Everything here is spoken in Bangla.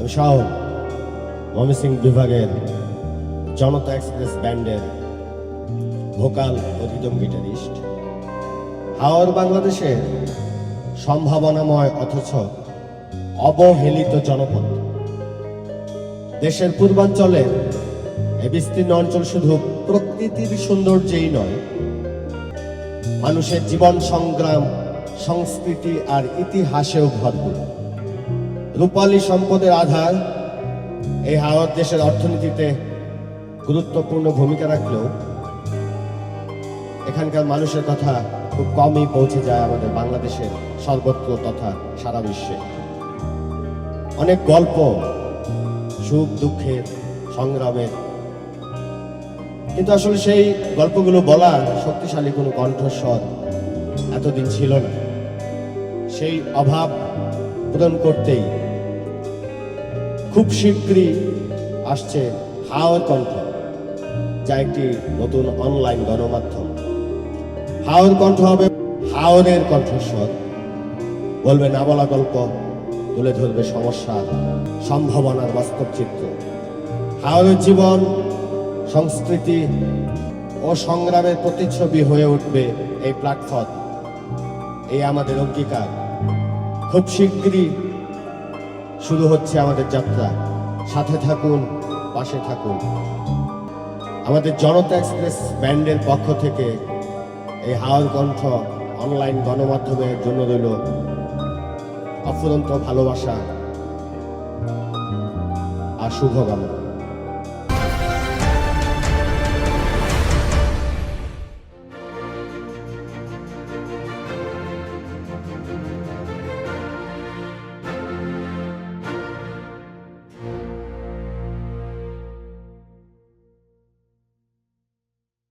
আমি শাওন, ময়মনসিংহ বিভাগের জনতা এক্সপ্রেস ব্যান্ডের ভোকাল ও রিদম গিটারিস্ট। হাওর বাংলাদেশের সম্ভাবনাময় অথচ অবহেলিত জনপদ। দেশের পূর্বাঞ্চলের এই বিস্তীর্ণ অঞ্চল শুধু প্রকৃতির সৌন্দর্যেই নয়, মানুষের জীবন সংগ্রাম, সংস্কৃতি আর ইতিহাসেও ভরপুর। রূপালী সম্পদের আধার এই হাওর দেশের অর্থনীতিতে গুরুত্বপূর্ণ ভূমিকা রাখলেও এখানকার মানুষের কথা খুব কমই পৌঁছে যায় আমাদের বাংলাদেশের সর্বত্র তথা সারা বিশ্বে। অনেক গল্প, সুখ দুঃখের, সংগ্রামের, কিন্তু আসলে সেই গল্পগুলো বলার শক্তিশালী কোনো কণ্ঠস্বর এতদিন ছিল না। সেই অভাব পূরণ করতেই খুব শীঘ্রই আসছে হাওর কণ্ঠ, যা একটি নতুন অনলাইন গণমাধ্যম। হাওর কণ্ঠ হবে হাওরের কণ্ঠস্বর, বলবে না বলা গল্প, তুলে ধরবে সমস্যা, সম্ভাবনার বাস্তব চিত্র। হাওরের জীবন, সংস্কৃতি ও সংগ্রামের প্রতিচ্ছবি হয়ে উঠবে এই প্ল্যাটফর্ম। এই আমাদের অঙ্গীকার। খুব শীঘ্রই শুরু হচ্ছে আমাদের যাত্রা। সাথে থাকুন, পাশে থাকুন। আমাদের জনতা এক্সপ্রেস ব্যান্ডের পক্ষ থেকে এই হাওর কণ্ঠ অনলাইন গণমাধ্যমের জন্য রইল অফুরন্ত ভালোবাসা আর শুভকামনা।